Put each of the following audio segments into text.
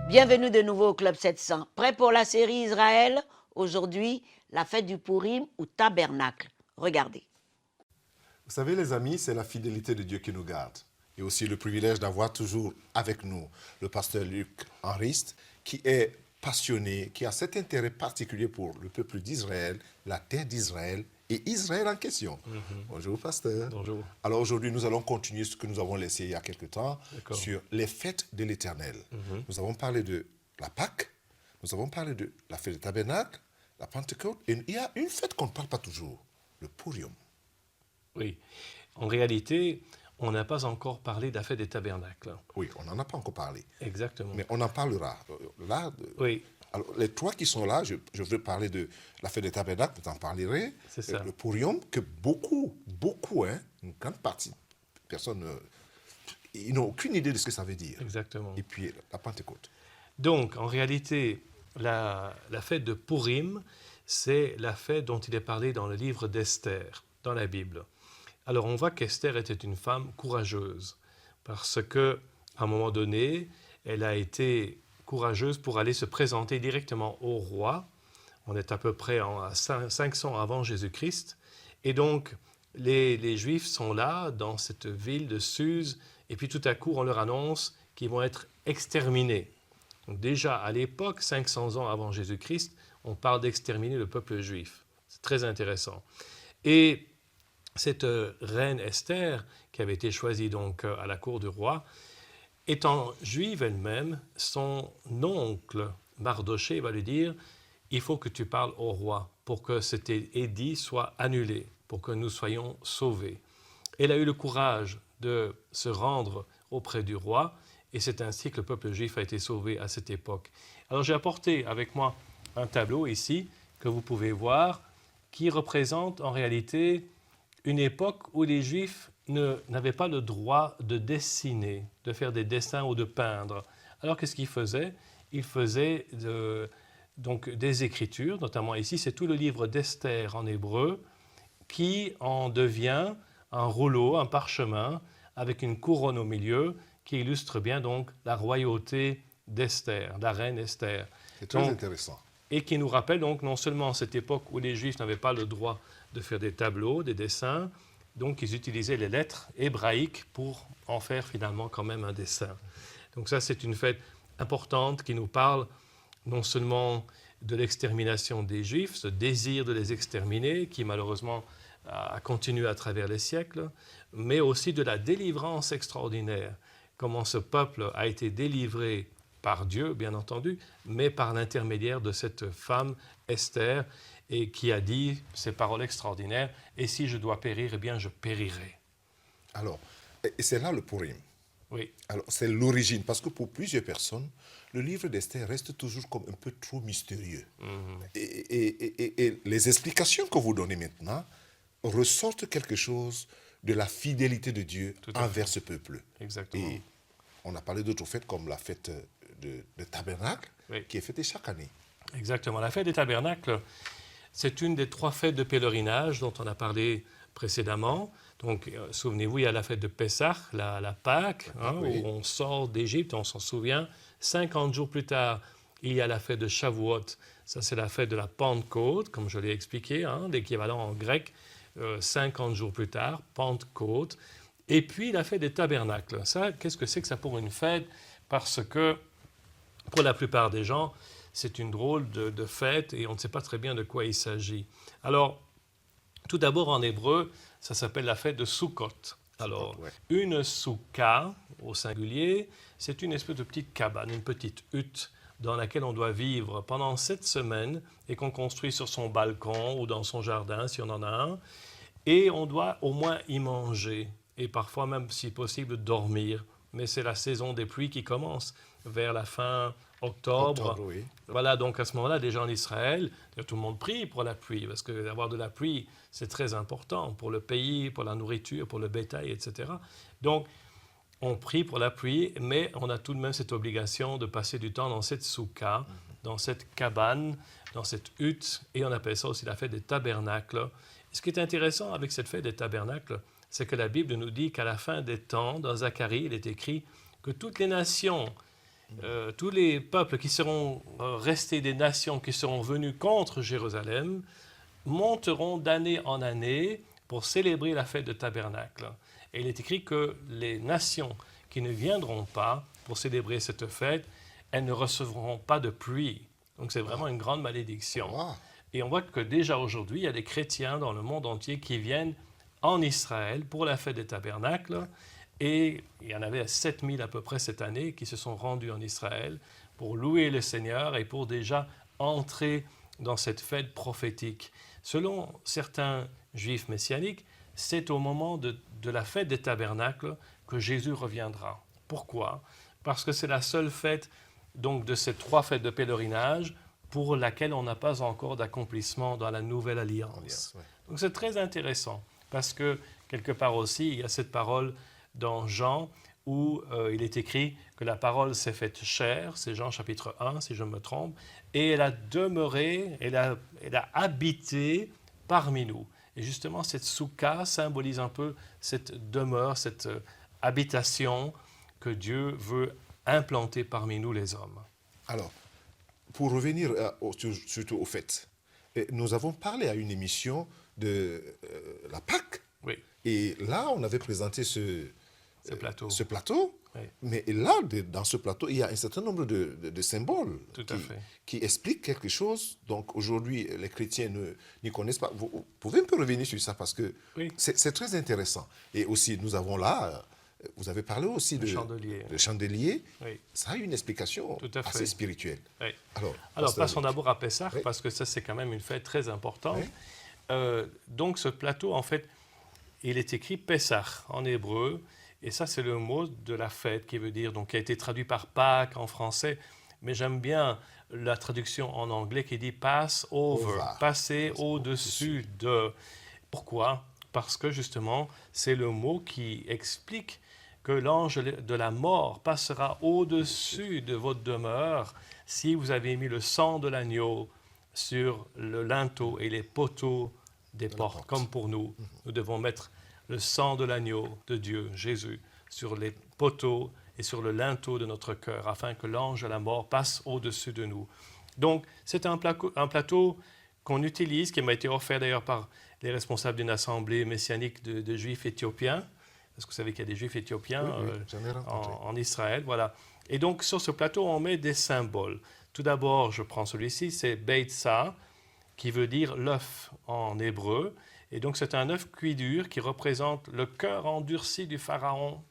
Bienvenue de nouveau au Club 700. Prêt pour la série Israël? Aujourd'hui, la fête du Purim ou tabernacle. Regardez. Vous savez, les amis, c'est la fidélité de Dieu qui nous garde. Et aussi le privilège d'avoir toujours avec nous le pasteur Luc Henriste, qui est passionné, qui a cet intérêt particulier pour le peuple d'Israël, la terre d'Israël et Israël en question. Bonjour, pasteur. Bonjour. Alors aujourd'hui, nous allons continuer ce que nous avons laissé il y a quelque temps D'accord. sur les fêtes de l'Éternel. Nous avons parlé de la Pâque, nous avons parlé de la fête du tabernacle, la Pentecôte, et il y a une fête qu'on ne parle pas toujours, le Purim. Oui. En réalité, on n'a pas encore parlé de la fête des tabernacles. Oui, on n'en a pas encore parlé, Exactement. mais on en parlera. Là, Oui, alors, les trois qui sont là, je veux parler de la fête des tabernacles, vous en parlerez. C'est ça. Le Purim, que beaucoup, une grande partie de personnes, ils n'ont aucune idée de ce que ça veut dire. exactement. Et puis la Pentecôte. Donc, en réalité, la fête de Purim, c'est la fête dont il est parlé dans le livre d'Esther, dans la Bible. Alors, on voit qu'Esther était une femme courageuse, parce que à un moment donné, elle a été courageuse pour aller se présenter directement au roi. On est à peu près à 500 avant Jésus-Christ. Et donc, les Juifs sont là, dans cette ville de Suse, et puis tout à coup, on leur annonce qu'ils vont être exterminés. Donc déjà, à l'époque, 500 ans avant Jésus-Christ, on parle d'exterminer le peuple juif. C'est très intéressant. Et cette reine Esther, qui avait été choisie donc à la cour du roi, étant juive elle-même, son oncle Mardoché va lui dire « Il faut que tu parles au roi pour que cet édit soit annulé, pour que nous soyons sauvés. » Elle a eu le courage de se rendre auprès du roi, et c'est ainsi que le peuple juif a été sauvé à cette époque. Alors j'ai apporté avec moi un tableau ici, que vous pouvez voir, qui représente en réalité une époque où les Juifs n'avaient pas le droit de dessiner, de faire des dessins ou de peindre. Alors qu'est-ce qu'ils faisaient? Ils faisaient donc des écritures, notamment ici, c'est tout le livre d'Esther en hébreu, qui en devient un rouleau, un parchemin, avec une couronne au milieu, qui illustre bien donc la royauté d'Esther, la reine Esther. C'est très intéressant. Et qui nous rappelle donc non seulement cette époque où les Juifs n'avaient pas le droit de faire des tableaux, des dessins, donc ils utilisaient les lettres hébraïques pour en faire finalement quand même un dessin. Donc ça, c'est une fête importante qui nous parle non seulement de l'extermination des Juifs, ce désir de les exterminer, qui malheureusement a continué à travers les siècles, mais aussi de la délivrance extraordinaire, comment ce peuple a été délivré par Dieu, bien entendu, mais par l'intermédiaire de cette femme, Esther, et qui a dit ces paroles extraordinaires, « Et si je dois périr, eh bien je périrai. » Alors, et c'est là le Purim. Oui, Alors, c'est l'origine, parce que pour plusieurs personnes, le livre d'Esther reste toujours comme un peu trop mystérieux. Et les explications que vous donnez maintenant ressortent quelque chose de la fidélité de Dieu envers ce peuple. exactement. Et on a parlé d'autres fêtes comme la fête de tabernacle, Oui. qui est fêtée chaque année. Exactement. La fête des tabernacles, c'est une des 3 fêtes de pèlerinage dont on a parlé précédemment. Donc, souvenez-vous, il y a la fête de Pessah, la Pâque, Oui. où on sort d'Égypte, on s'en souvient. 50 jours plus tard, il y a la fête de Shavuot. Ça, c'est la fête de la Pentecôte, comme je l'ai expliqué, l'équivalent en grec, 50 jours plus tard, Pentecôte. Et puis, la fête des tabernacles. Ça, qu'est-ce que c'est que ça pour une fête? Parce que, pour la plupart des gens, c'est une drôle de fête et on ne sait pas très bien de quoi il s'agit. Alors, tout d'abord en hébreu, ça s'appelle la fête de Sukkot. Alors, ouais. une soukha, au singulier, c'est une espèce de petite cabane, une petite hutte dans laquelle on doit vivre pendant 7 semaines et qu'on construit sur son balcon ou dans son jardin, si on en a un. Et on doit au moins y manger et parfois même, si possible, dormir. Mais c'est la saison des pluies qui commence vers la fin octobre. Oui. Voilà, donc à ce moment-là, déjà en Israël, tout le monde prie pour la pluie, parce que avoir de la pluie, c'est très important pour le pays, pour la nourriture, pour le bétail, etc. Donc, on prie pour la pluie, mais on a tout de même cette obligation de passer du temps dans cette soukha, dans cette cabane, dans cette hutte, et on appelle ça aussi la fête des tabernacles. Et ce qui est intéressant avec cette fête des tabernacles, c'est que la Bible nous dit qu'à la fin des temps, dans Zacharie, il est écrit que toutes les nations tous les peuples qui seront restés des nations, qui seront venus contre Jérusalem, monteront d'année en année pour célébrer la fête de Tabernacle. Et il est écrit que les nations qui ne viendront pas pour célébrer cette fête, elles ne recevront pas de pluie. Donc c'est vraiment une grande malédiction. Wow. Et on voit que déjà aujourd'hui, il y a des chrétiens dans le monde entier qui viennent en Israël pour la fête des Tabernacles. Et il y en avait 7000 à peu près cette année qui se sont rendus en Israël pour louer le Seigneur et pour déjà entrer dans cette fête prophétique. Selon certains juifs messianiques, c'est au moment de la fête des Tabernacles que Jésus reviendra. Pourquoi? Parce que c'est la seule fête donc, de ces 3 fêtes de pèlerinage pour laquelle on n'a pas encore d'accomplissement dans la Nouvelle Alliance. Ouais. Donc c'est très intéressant parce que quelque part aussi, il y a cette parole dans Jean où il est écrit que la parole s'est faite chair, c'est Jean chapitre 1 si je me trompe, et elle a demeuré, elle a habité parmi nous. Et justement, cette soukha symbolise un peu cette demeure, cette habitation que Dieu veut implanter parmi nous les hommes. Alors, pour revenir surtout au fait, nous avons parlé à une émission de la Pâque. Oui, Et là, on avait présenté ce plateau. Oui. Mais là, dans ce plateau, il y a un certain nombre de symboles Tout à fait. qui expliquent quelque chose. Donc aujourd'hui, les chrétiens n'y connaissent pas. Vous pouvez un peu revenir sur ça parce que Oui. c'est très intéressant. Et aussi, nous avons là, vous avez parlé aussi Le chandelier. Le chandelier. Oui. Ça a une explication Tout à fait. assez spirituelle. Oui. Alors Passons d'abord à Pessah, Oui. parce que ça, c'est quand même une fête très importante. Oui. Donc, ce plateau, en fait, il est écrit Pessah en hébreu, et ça, c'est le mot de la fête qui veut dire, donc, qui a été traduit par Pâques en français, mais j'aime bien la traduction en anglais qui dit pass over, passer au-dessus de. Pourquoi? Parce que justement, c'est le mot qui explique que l'ange de la mort passera au-dessus de votre demeure si vous avez mis le sang de l'agneau sur le linteau et les poteaux des portes. Comme pour nous, nous devons mettre le sang de l'agneau de Dieu, Jésus, sur les poteaux et sur le linteau de notre cœur, afin que l'ange de la mort passe au-dessus de nous. Donc, c'est un plateau qu'on utilise, qui m'a été offert d'ailleurs par les responsables d'une assemblée messianique de juifs éthiopiens, parce que vous savez qu'il y a des juifs éthiopiens en Israël, voilà. Et donc, sur ce plateau, on met des symboles. Tout d'abord, je prends celui-ci, c'est Beitza, qui veut dire l'œuf en hébreu. Et donc, c'est un œuf cuit dur qui représente le cœur endurci du Pharaon,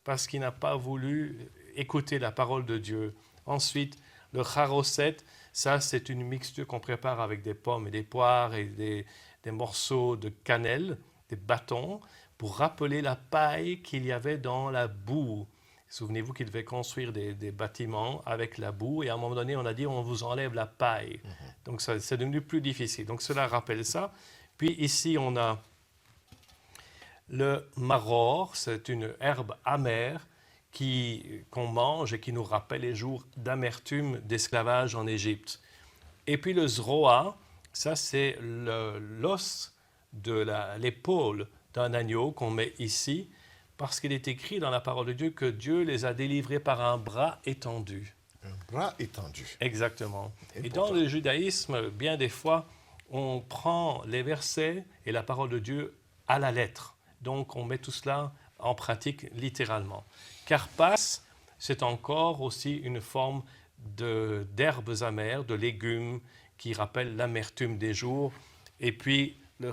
parce qu'il n'a pas voulu écouter la parole de Dieu. Ensuite, le charoset, ça, c'est une mixture qu'on prépare avec des pommes et des poires et des morceaux de cannelle, des bâtons, pour rappeler la paille qu'il y avait dans la boue. Souvenez-vous qu'il devait construire des bâtiments avec la boue, et à un moment donné, on a dit on vous enlève la paille. Donc, ça, c'est devenu plus difficile. Donc, cela rappelle ça. Puis ici, on a le maror, c'est une herbe amère qu'on mange et qui nous rappelle les jours d'amertume d'esclavage en Égypte. Et puis le zroa, ça c'est l'os de l'épaule d'un agneau qu'on met ici, parce qu'il est écrit dans la parole de Dieu que Dieu les a délivrés par un bras étendu. Un bras étendu. Exactement. Et Important. dans le judaïsme, bien des fois, on prend les versets et la parole de Dieu à la lettre. Donc on met tout cela en pratique littéralement. Karpas, c'est encore aussi une forme d'herbes amères, de légumes qui rappellent l'amertume des jours. Et puis le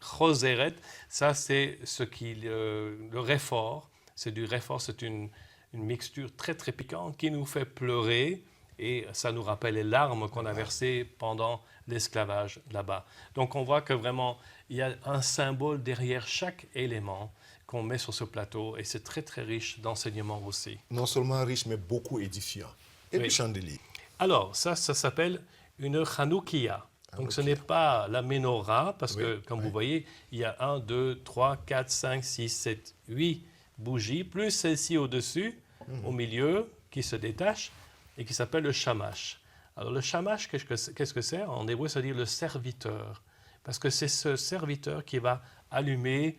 choseret, ça c'est le réfort. C'est du réfort, c'est une mixture très très piquante qui nous fait pleurer, et ça nous rappelle les larmes qu'on a versées pendant l'esclavage là-bas. Donc on voit que vraiment il y a un symbole derrière chaque élément qu'on met sur ce plateau, et c'est très très riche d'enseignements aussi. Non seulement riche, mais beaucoup édifiant. Et le chandelier. Alors ça s'appelle une chanoukia. Donc ce n'est pas la menorah, parce que comme vous voyez, il y a 1, 2, 3, 4, 5, 6, 7, 8 bougies, plus celle-ci au-dessus, au milieu, qui se détache et qui s'appelle le shamash. Alors le shamash, qu'est-ce que c'est? En hébreu, ça veut dire le serviteur. Parce que c'est ce serviteur qui va allumer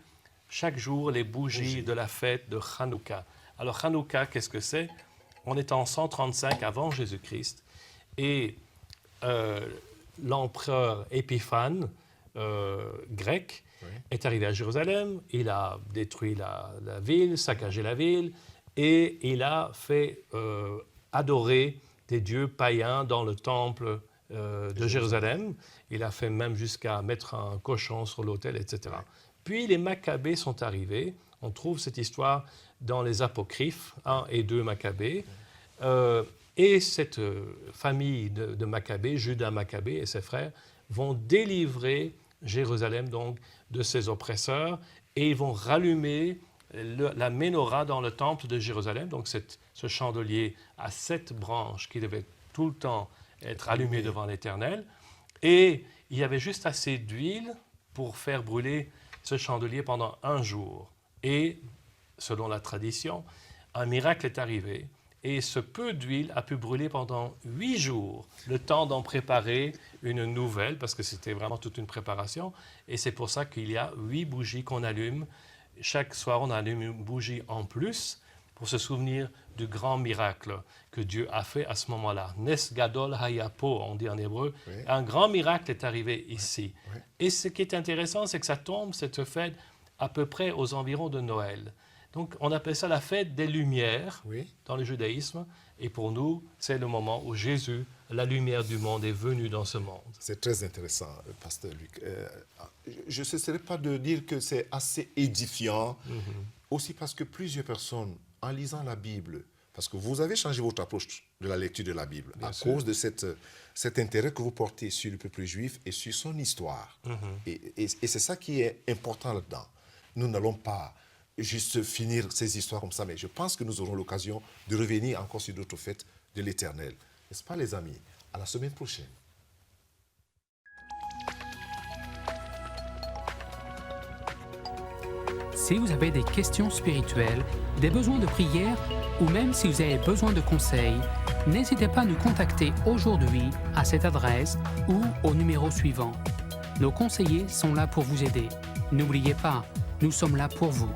chaque jour les bougies de la fête de Hanouka. Alors Hanouka, qu'est-ce que c'est? on est en 135 avant Jésus-Christ, et l'empereur Épiphane, grec, est arrivé à Jérusalem, il a détruit la ville, saccagé la ville, et il a fait adorer des dieux païens dans le temple de Jérusalem. Il a fait même jusqu'à mettre un cochon sur l'autel, etc. Puis les Maccabées sont arrivés. On trouve cette histoire dans les Apocryphes, 1 et 2 Maccabées. Et cette famille de Maccabées, Judas Maccabée et ses frères, vont délivrer Jérusalem donc de ses oppresseurs, et ils vont rallumer la menorah dans le temple de Jérusalem. Donc ce chandelier à 7 branches qui devait tout le temps être allumé devant l'Éternel. Et il y avait juste assez d'huile pour faire brûler ce chandelier pendant 1 jour. Et selon la tradition, un miracle est arrivé. Et ce peu d'huile a pu brûler pendant 8 jours, le temps d'en préparer une nouvelle, parce que c'était vraiment toute une préparation. Et c'est pour ça qu'il y a 8 bougies qu'on allume. Chaque soir, on allume une bougie en plus pour se souvenir du grand miracle que Dieu a fait à ce moment-là. Nes gadol hayapo, on dit en hébreu. Oui. Un grand miracle est arrivé ici. Oui. Et ce qui est intéressant, c'est que ça tombe, cette fête, à peu près aux environs de Noël. Donc, on appelle ça la fête des Lumières dans le judaïsme. Et pour nous, c'est le moment où Jésus, la lumière du monde, est venu dans ce monde. C'est très intéressant, pasteur Luc. Je ne cesserai pas de dire que c'est assez édifiant, aussi parce que plusieurs personnes, en lisant la Bible, parce que vous avez changé votre approche de la lecture de la Bible à cause de cet intérêt que vous portez sur le peuple juif et sur son histoire. Et c'est ça qui est important là-dedans. Nous n'allons pas juste finir ces histoires comme ça, mais je pense que nous aurons l'occasion de revenir encore sur d'autres fêtes de l'Éternel. N'est-ce pas, les amis? À la semaine prochaine. Si vous avez des questions spirituelles, des besoins de prière ou même si vous avez besoin de conseils, n'hésitez pas à nous contacter aujourd'hui à cette adresse ou au numéro suivant. Nos conseillers sont là pour vous aider. N'oubliez pas, nous sommes là pour vous.